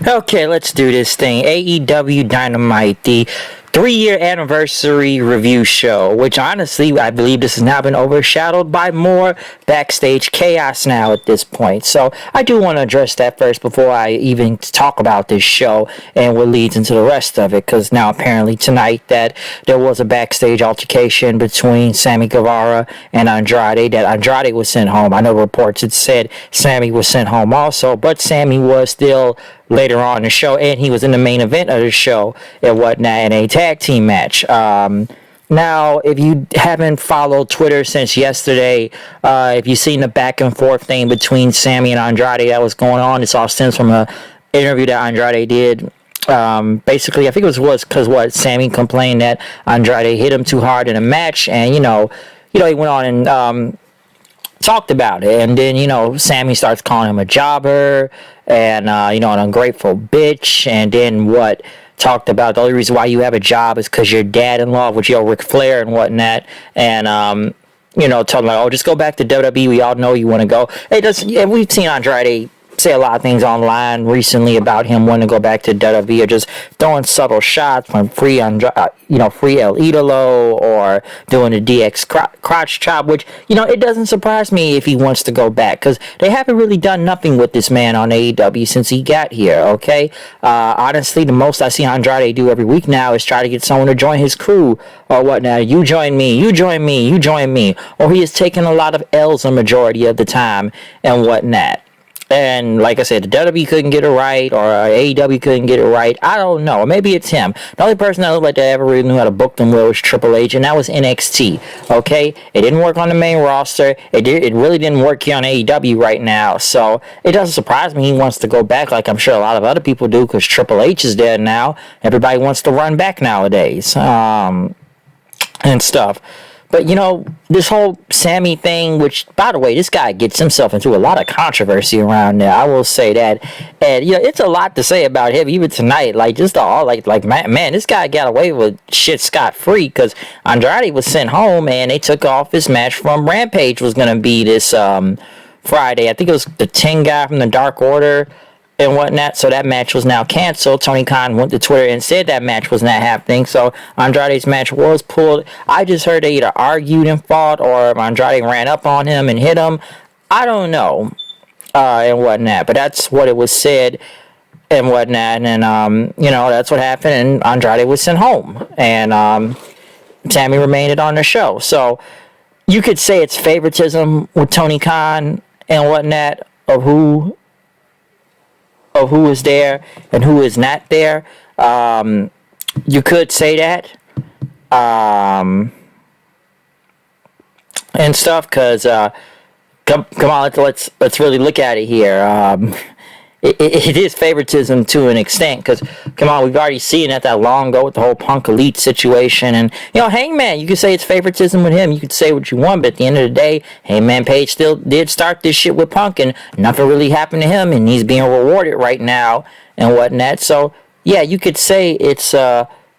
Okay, let's do this thing. AEW Dynamite, the 3-year anniversary review show, which honestly, I believe this has now been overshadowed by more backstage chaos now at this point. So I do want to address that first before I even talk about this show and what leads into the rest of it, because now apparently tonight that there was a backstage altercation between Sammy Guevara and Andrade, that Andrade was sent home. I know reports had said Sammy was sent home also, but Sammy was still later on in the show, and he was in the main event of the show and whatnot in a tag team match. Now, if you haven't followed Twitter since yesterday, if you've seen the back and forth thing between Sammy and Andrade that was going on, this all stems from an interview that Andrade did. Basically, I think it was because Sammy complained that Andrade hit him too hard in a match, and he went on and talked about it, and then Sammy starts calling him a jobber and an ungrateful bitch, and then talked about the only reason why you have a job is because your dad in love with Ric Flair and whatnot, and told him like, oh, just go back to WWE, we all know you want to go. And we've seen Andrade say a lot of things online recently about him wanting to go back to WWE, or just throwing subtle shots from free El Idolo, or doing the DX crotch chop, which it doesn't surprise me if he wants to go back, because they haven't really done nothing with this man on AEW since he got here. Okay, honestly, the most I see Andrade do every week now is try to get someone to join his crew or whatnot. You join me, you join me, you join me, or he is taking a lot of L's a majority of the time and whatnot. And like I said, the WWE couldn't get it right, or AEW couldn't get it right. I don't know. Maybe it's him. The only person that looked like they ever really knew how to book them well was Triple H, and that was NXT. Okay, it didn't work on the main roster. It really didn't work here on AEW right now. So it doesn't surprise me he wants to go back, like I'm sure a lot of other people do, because Triple H is there now. Everybody wants to run back nowadays, and stuff. But, this whole Sammy thing, which, by the way, this guy gets himself into a lot of controversy around there. I will say that. And, it's a lot to say about him, even tonight. Like, just all, man, this guy got away with shit scot-free, because Andrade was sent home, and they took off his match from Rampage was going to be this Friday. I think it was the 10 guy from the Dark Order and whatnot, so that match was now canceled. Tony Khan went to Twitter and said that match was not happening, so Andrade's match was pulled. I just heard they either argued and fought, or Andrade ran up on him and hit him. I don't know, and whatnot, but that's what it was said and whatnot, and that's what happened, and Andrade was sent home, and Sammy remained on the show. So you could say it's favoritism with Tony Khan and whatnot of who is there and who is not there. You could say that, and stuff, because come on, let's really look at it here. It is favoritism to an extent, because come on, we've already seen that long ago with the whole Punk Elite situation, and Hangman, you could say it's favoritism with him, you could say what you want, but at the end of the day, Hangman Page still did start this shit with Punk, and nothing really happened to him, and he's being rewarded right now and whatnot. So yeah, you could say it's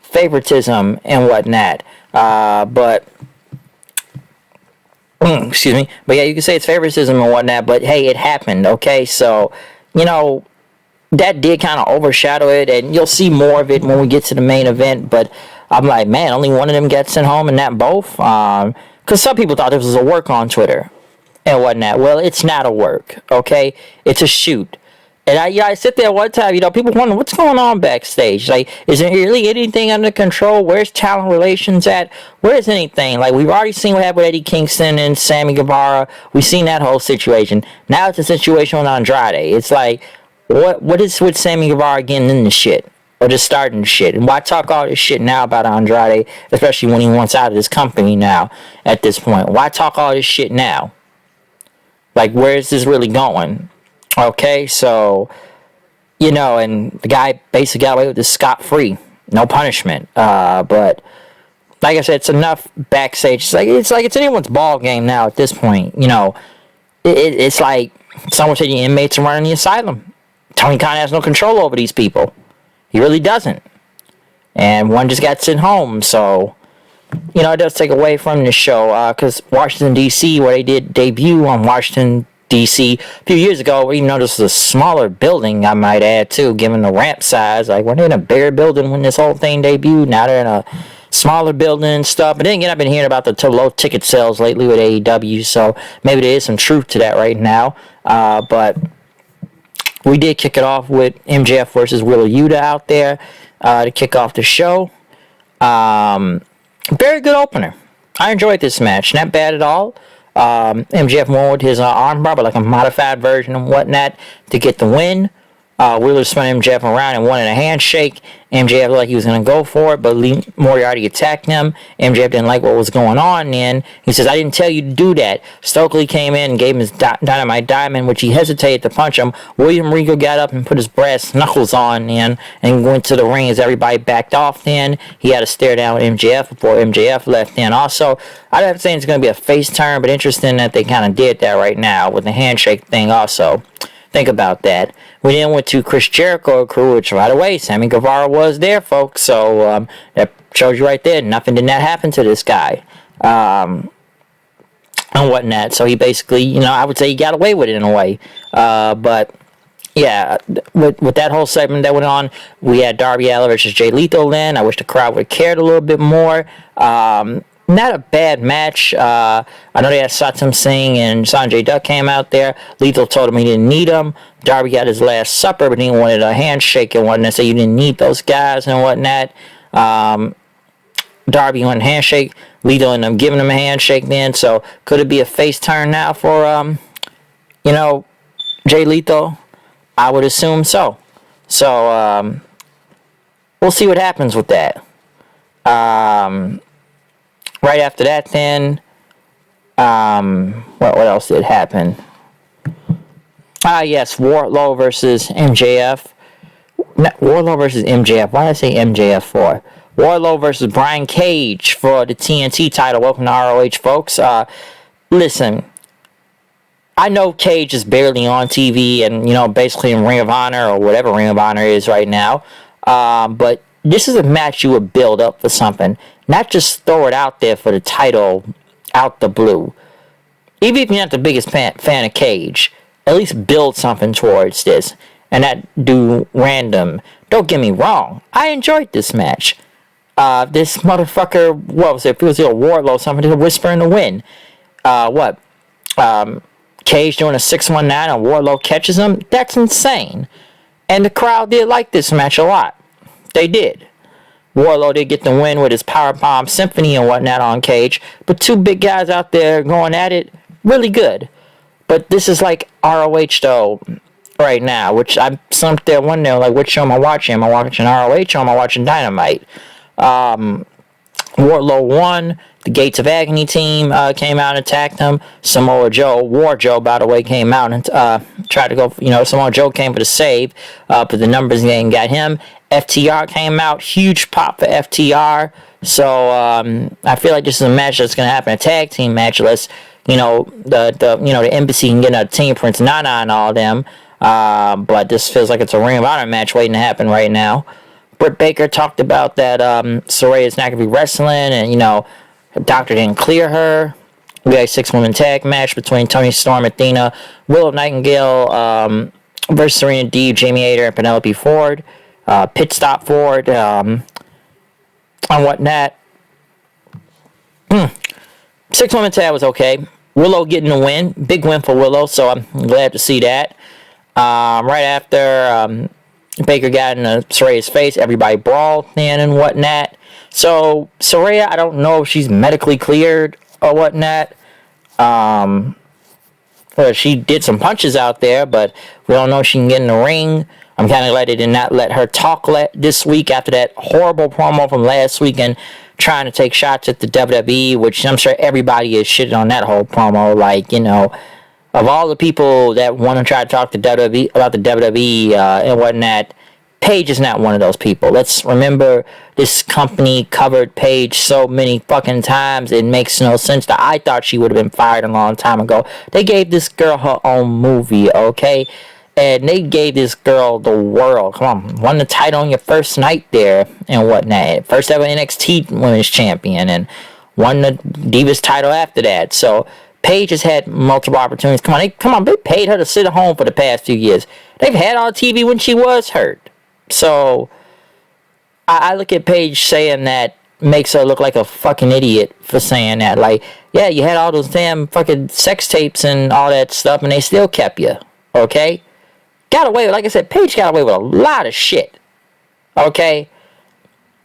favoritism and whatnot, but excuse me, but yeah, you could say it's favoritism and whatnot, but hey, it happened. Okay, so that did kind of overshadow it, and you'll see more of it when we get to the main event, but I'm like, man, only one of them got sent home and not both, because some people thought this was a work on Twitter and whatnot. Well, it's not a work, okay? It's a shoot. And I sit there one time, people wonder, what's going on backstage? Like, is there really anything under control? Where's talent relations at? Where's anything? Like, we've already seen what happened with Eddie Kingston and Sammy Guevara. We've seen that whole situation. Now it's a situation with Andrade. It's like, what is with Sammy Guevara getting into shit? Or just starting shit? And why talk all this shit now about Andrade, especially when he wants out of this company now, at this point? Why talk all this shit now? Like, where is this really going? Okay, so, and the guy basically got away with this scot-free. No punishment. But, like I said, it's enough backstage. It's like it's anyone's ball game now at this point. It's like someone said the inmates are running the asylum. Tony Khan has no control over these people. He really doesn't. And one just got sent home, so, it does take away from the show, because Washington, D.C., where they did debut on Washington DC a few years ago, even though this was a smaller building, I might add too, given the ramp size. Like, weren't they in a bigger building when this whole thing debuted? Now they're in a smaller building and stuff. But then again, I've been hearing about the low ticket sales lately with AEW, so maybe there is some truth to that right now. But we did kick it off with MJF versus Wheeler Yuta out there to kick off the show. Very good opener. I enjoyed this match. Not bad at all. MJF won with his armbar, but like a modified version and whatnot to get the win. Wheeler spun MJF around and wanted a handshake. MJF looked like he was going to go for it, but Lee Moriarty attacked him. MJF didn't like what was going on then. He says, I didn't tell you to do that. Stokely came in and gave him his Dynamite Diamond, which he hesitated to punch him. William Regal got up and put his brass knuckles on then and went to the ring as everybody backed off then. He had to stare down with MJF before MJF left then. Also, I don't have to say it's going to be a face turn, but interesting that they kind of did that right now with the handshake thing also. Think about that. We then went to Chris Jericho crew, which right away, Sammy Guevara was there, folks. So that shows you right there, nothing did not happen to this guy. And whatnot. So he basically, I would say he got away with it in a way. But yeah, with that whole segment that went on, we had Darby Allin versus Jay Lethal then. I wish the crowd would have cared a little bit more. Not a bad match. I know they had Satam Singh and Sanjay Dutt came out there. Lethal told him he didn't need him. Darby got his last supper, but he wanted a handshake and whatnot. So you didn't need those guys and whatnot. Darby wanted a handshake. Lethal ended up giving him a handshake then. So could it be a face turn now for Jay Lethal? I would assume so. So we'll see what happens with that. Right after that, then, what else did happen? Yes, Wardlow versus MJF. Wardlow versus MJF. Why did I say MJF for? Wardlow versus Brian Cage for the TNT title. Welcome to ROH, folks. Listen, I know Cage is barely on TV and, basically in Ring of Honor or whatever Ring of Honor is right now. But this is a match you would build up for something. Not just throw it out there for the title out the blue. Even if you're not the biggest fan of Cage, at least build something towards this. And not do random. Don't get me wrong. I enjoyed this match. This motherfucker, what was it? It was a Wardlow, something to whisper in the wind. Cage doing a 619 and Wardlow catches him? That's insane. And the crowd did like this match a lot. They did. Wardlow did get the win with his Powerbomb Symphony and whatnot on Cage. But two big guys out there going at it, really good. But this is like ROH though, right now. Which I'm some there wondering, like, which show am I watching? Am I watching ROH or am I watching Dynamite? Wardlow won. The Gates of Agony team came out and attacked him. Samoa Joe, War Joe, by the way, came out and tried to go, Samoa Joe came for the save, but the numbers ain't got him. FTR came out, huge pop for FTR. So I feel like this is a match that's going to happen, a tag team match, unless, the Embassy can get a team, Prince Nana and all them. But this feels like it's a Ring of Honor match waiting to happen right now. Britt Baker talked about that Soraya's not going to be wrestling, and, the doctor didn't clear her. We had a 6-woman tag match between Toni Storm, Athena, Willow Nightingale versus Serena Deeb, Jamie Hayter, and Penelope Ford. Pit stop Ford and whatnot. 6-woman tag was okay. Willow getting the win. Big win for Willow, so I'm glad to see that. Right after Baker got in Soraya's face, everybody brawled then and whatnot. So, Saraya, I don't know if she's medically cleared or whatnot. She did some punches out there, but we don't know if she can get in the ring. I'm kind of glad they did not let her talk this week after that horrible promo from last week and trying to take shots at the WWE, which I'm sure everybody is shitting on that whole promo. Like, of all the people that want to try to talk to WWE about the WWE and whatnot, Paige is not one of those people. Let's remember, this company covered Paige so many fucking times, it makes no sense. That I thought she would have been fired a long time ago. They gave this girl her own movie, okay? And they gave this girl the world. Come on, won the title on your first night there and whatnot. First ever NXT Women's Champion, and won the Divas title after that. So Paige has had multiple opportunities. Come on, they paid her to sit at home for the past few years. They've had on TV when she was hurt. So, I look at Paige saying that makes her look like a fucking idiot for saying that. Like, yeah, you had all those damn fucking sex tapes and all that stuff, and they still kept you. Okay? Got away with, like I said, Paige got away with a lot of shit. Okay?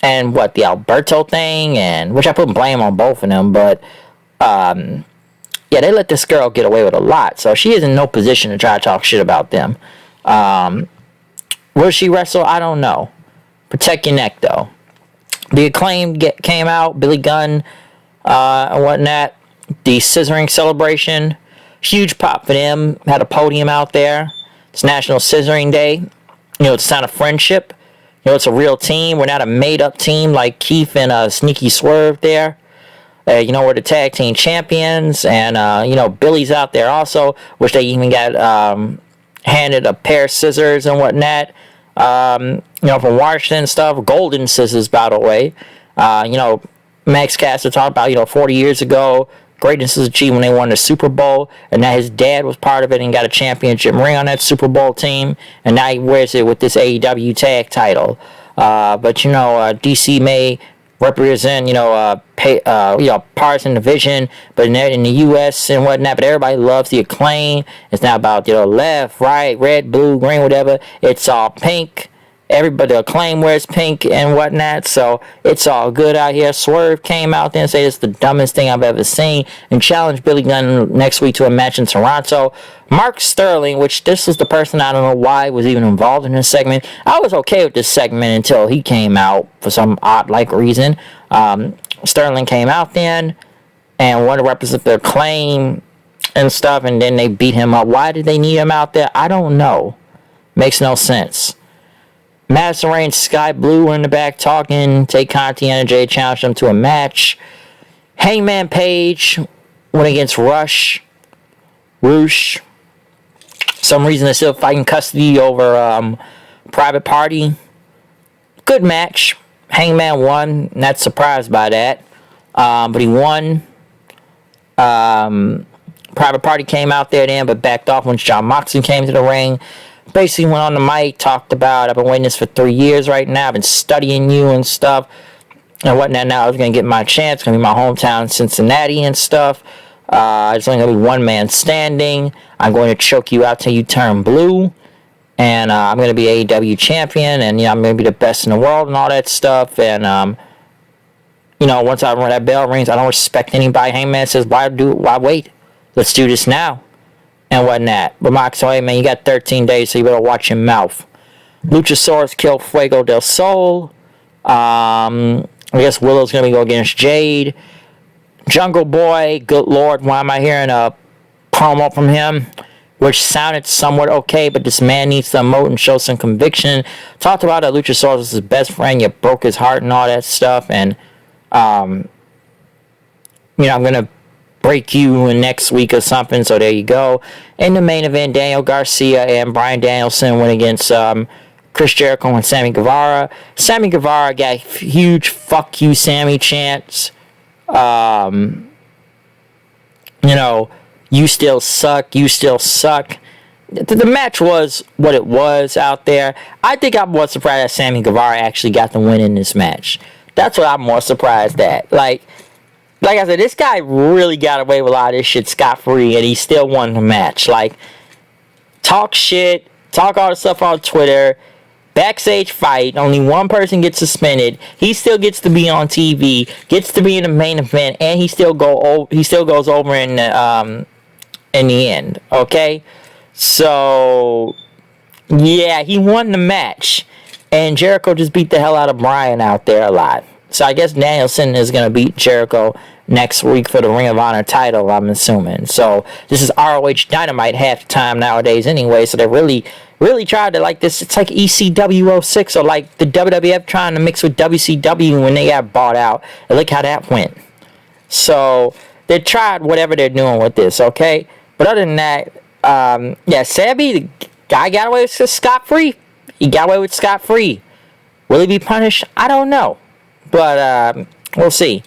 And what, the Alberto thing, and which I put blame on both of them, but, yeah, they let this girl get away with a lot, so she is in no position to try to talk shit about them. Will she wrestle? I don't know. Protect your neck, though. The Acclaimed came out, Billy Gunn, and whatnot. The Scissoring celebration, huge pop for them. Had a podium out there. It's National Scissoring Day. You know, it's a sign of friendship. You know, it's a real team. We're not a made-up team like Keith and Sneaky Swerve there. You know, we're the tag team champions. And, you know, Billy's out there also, which they even got handed a pair of scissors and whatnot. You know, from Washington and stuff. Golden scissors, by the way. You know, Max Caster talked about, you know, 40 years ago, greatness is achieved when they won the Super Bowl, and that his dad was part of it and got a championship ring on that Super Bowl team, and now he wears it with this AEW tag title. But, you know, DC may represent, you know, partisan division, but in the U.S. and whatnot, but everybody loves the Acclaim. It's not about, you know, left, right, red, blue, green, whatever. It's all pink. Everybody, the Acclaim wears pink and whatnot, so it's all good out here. Swerve came out there and said it's the dumbest thing I've ever seen and challenged Billy Gunn next week to a match in Toronto. Mark Sterling, which this is the person I don't know why was even involved in this segment. I was okay with this segment until he came out for some odd-like reason. Sterling came out then and wanted to represent the Acclaim and stuff, and then they beat him up. Why did they need him out there? I don't know. Makes no sense. Madison Rayne, Sky Blue were in the back talking. Tay Conti and Andrade challenged them to a match. Hangman Page went against Roosh. Some reason they're still fighting custody over Private Party. Good match. Hangman won. Not surprised by that. But he won. Private Party came out there then, but backed off when Jon Moxley came to the ring. Basically went on the mic, talked about, I've been waiting this for 3 years right now. I've been studying you and stuff and whatnot. Now I was going to get my chance. It's going to be my hometown, Cincinnati and stuff. It's only going to be one man standing. I'm going to choke you out till you turn blue. And I'm going to be AEW champion. And, you know, I'm going to be the best in the world and all that stuff. And, you know, once that bell rings, I don't respect anybody. Hangman says, why wait? Let's do this now. And whatnot. But Mox, hey man, you got 13 days, so you better watch your mouth. Luchasaurus killed Fuego del Sol. I guess Willow's gonna go against Jade. Jungle Boy, good lord, why am I hearing a promo from him? Which sounded somewhat okay, but this man needs to emote and show some conviction. Talked about that Luchasaurus is his best friend, you broke his heart and all that stuff, and you know, I'm gonna break you in next week or something, so there you go. In the main event, Daniel Garcia and Bryan Danielson went against Chris Jericho and Sammy Guevara. Sammy Guevara got huge fuck you Sammy chants. You know, you still suck, you still suck. The match was what it was out there. I think I'm more surprised that Sammy Guevara actually got the win in this match. That's what I'm more surprised at. Like I said, this guy really got away with a lot of this shit scot-free, and he still won the match. Like, talk shit, talk all the stuff on Twitter, backstage fight, only one person gets suspended, he still gets to be on TV, gets to be in the main event, and he still goes over in the end, okay? So, yeah, he won the match, and Jericho just beat the hell out of Bryan out there a lot. So I guess Danielson is going to beat Jericho next week for the Ring of Honor title, I'm assuming. So this is ROH Dynamite half the time nowadays anyway. So they really tried to like this. It's like ECW 06 or like the WWF trying to mix with WCW when they got bought out. And look how that went. So they tried whatever they're doing with this, okay? But other than that, yeah, Sammy, the guy got away with scot-free. He got away with scot-free. Will he be punished? I don't know. But we'll see.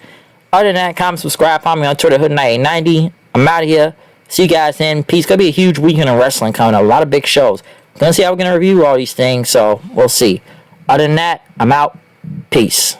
Other than that, comment, subscribe, follow me on Twitter, Hood9890. I'm out of here. See you guys then. Peace. Gonna be a huge weekend of wrestling coming up. A lot of big shows. Gonna see how we're gonna review all these things, so we'll see. Other than that, I'm out. Peace.